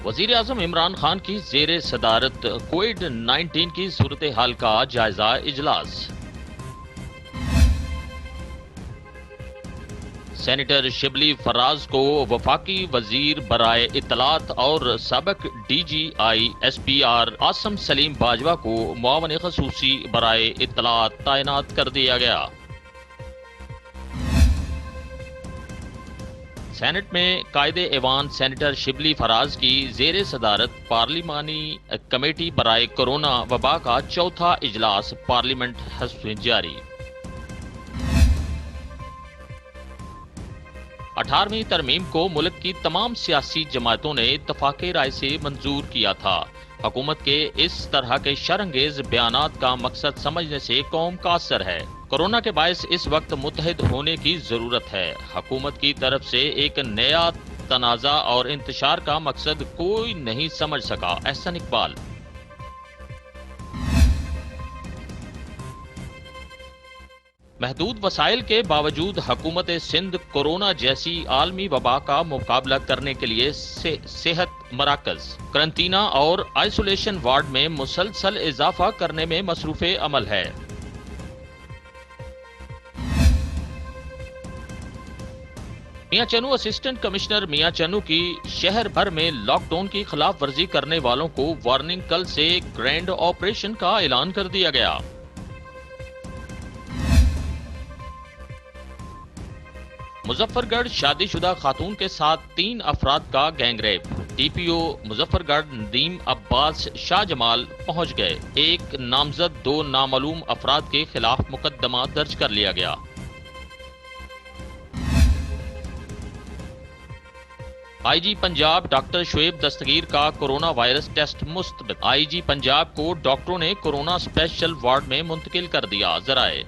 وزیر اعظم عمران خان کی زیر صدارت کووڈ-19 کی صورتحال کا جائزہ اجلاس۔ سینیٹر شبلی فراز کو وفاقی وزیر برائے اطلاعات اور سابق D G I S P R Asim Saleem Bajwa کو معاون خصوصی برائے اطلاعات تعینات کر دیا گیا۔ سینٹ میں قائد ایوان سینیٹر شبلی فراز کی زیر صدارت پارلیمانی کمیٹی برائے کورونا وبا کا چوتھا اجلاس پارلیمنٹ ہاؤس میں جاری۔ 18ویں ترمیم کو ملک کی تمام سیاسی جماعتوں نے اتفاق رائے سے منظور کیا تھا۔ حکومت کے اس طرح کے شرانگیز بیانات کا مقصد سمجھنے سے قوم قاصر ہے۔ کورونا کے باعث اس وقت متحد ہونے کی ضرورت ہے۔ حکومت کی طرف سے ایک نیا تنازع اور انتشار کا مقصد کوئی نہیں سمجھ سکا۔ احسن اقبال۔ محدود وسائل کے باوجود حکومت سندھ کورونا جیسی عالمی وبا کا مقابلہ کرنے کے لیے صحت مراکز، قرنطینہ اور آئسولیشن وارڈ میں مسلسل اضافہ کرنے میں مصروف عمل ہے۔ میاں چنو اسسٹنٹ کمشنر میاں چنو کی شہر بھر میں لاک ڈاؤن کی خلاف ورزی کرنے والوں کو وارننگ۔ کل سے گرینڈ آپریشن کا اعلان کر دیا گیا۔ مظفر گڑھ شادی شدہ خاتون کے ساتھ 3 افراد کا گینگ ریپ۔ ڈی پی او مظفر گڑھ ندیم عباس شاہ جمال پہنچ گئے۔ ایک نامزد 2 نامعلوم افراد کے خلاف مقدمہ درج کر لیا گیا۔ آئی جی پنجاب ڈاکٹر شعیب دستگیر کا کورونا وائرس ٹیسٹ مثبت۔ آئی جی پنجاب کو ڈاکٹروں نے کورونا اسپیشل وارڈ میں منتقل کر دیا۔ ذرائع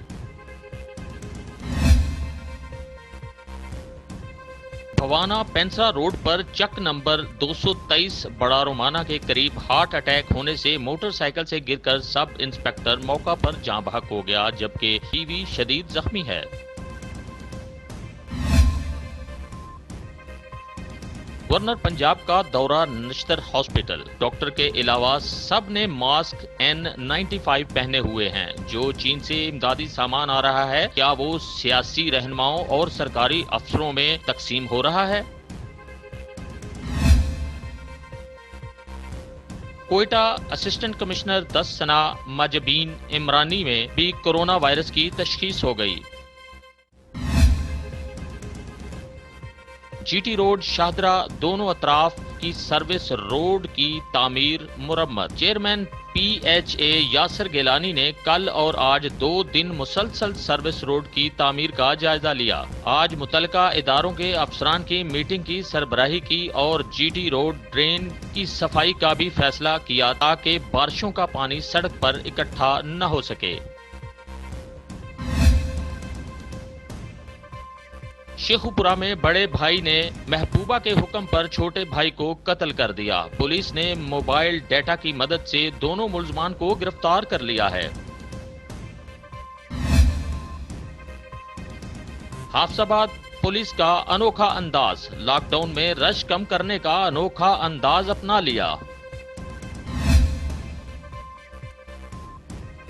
بھوانا پینسا روڈ پر چک نمبر 223 بڑا رومانہ کے قریب ہارٹ اٹیک ہونے سے موٹر سائیکل سے گر کر سب انسپکٹر موقع پر جاں بحق ہو گیا، جبکہ بیوی شدید زخمی ہے۔ گورنر پنجاب کا دورہ نشتر ہاسپٹل۔ ڈاکٹر کے علاوہ سب نے ماسک N95 پہنے ہوئے ہیں۔ جو چین سے امدادی سامان آ رہا ہے، کیا وہ سیاسی رہنماؤں اور سرکاری افسروں میں تقسیم ہو رہا ہے؟ کوئٹہ اسسٹنٹ کمشنر 10 ثنا ماجبین عمرانی میں بھی کورونا وائرس کی تشخیص ہو گئی۔ جی ٹی روڈ شاہدرہ دونوں اطراف کی سروس روڈ کی تعمیر مرمت۔ Chairman P H A Yasir Gilani نے کل اور آج 2 دن مسلسل سروس روڈ کی تعمیر کا جائزہ لیا۔ آج متعلقہ اداروں کے افسران کی میٹنگ کی سربراہی کی اور جی ٹی روڈ ڈرین کی صفائی کا بھی فیصلہ کیا تاکہ بارشوں کا پانی سڑک پر اکٹھا نہ ہو سکے۔ شیخوپورہ میں بڑے بھائی نے محبوبہ کے حکم پر چھوٹے بھائی کو قتل کر دیا۔ پولیس نے موبائل ڈیٹا کی مدد سے دونوں ملزمان کو گرفتار کر لیا ہے۔ حافظ آباد پولیس کا انوکھا انداز، لاک ڈاؤن میں رش کم کرنے کا انوکھا انداز اپنا لیا۔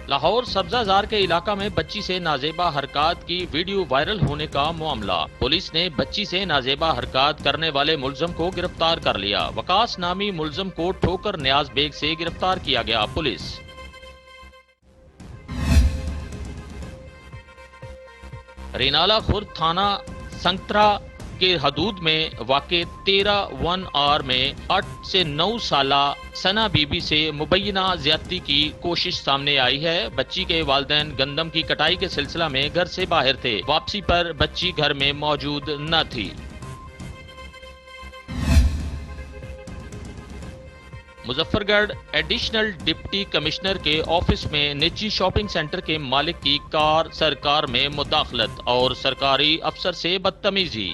لاہور سبزہ زار کے علاقہ میں بچی سے نازیبہ حرکات کی ویڈیو وائرل ہونے کا معاملہ۔ پولیس نے بچی سے نازیبہ حرکات کرنے والے ملزم کو گرفتار کر لیا۔ وقاص نامی ملزم کو ٹھوکر نیاز بیگ سے گرفتار کیا گیا۔ پولیس رینالہ خورد تھانہ سنگترا کے حدود میں واقع 13 آر میں 8 سے 9 سالہ ثنا بی بی سے مبینہ زیادتی کی کوشش سامنے آئی ہے۔ بچی کے والدین گندم کی کٹائی کے سلسلہ میں گھر سے باہر تھے۔ واپسی پر بچی گھر میں موجود نہ تھی۔ مظفر گڑھ ایڈیشنل ڈپٹی کمشنر کے آفس میں نجی شاپنگ سینٹر کے مالک کی کار سرکار میں مداخلت اور سرکاری افسر سے بدتمیزی۔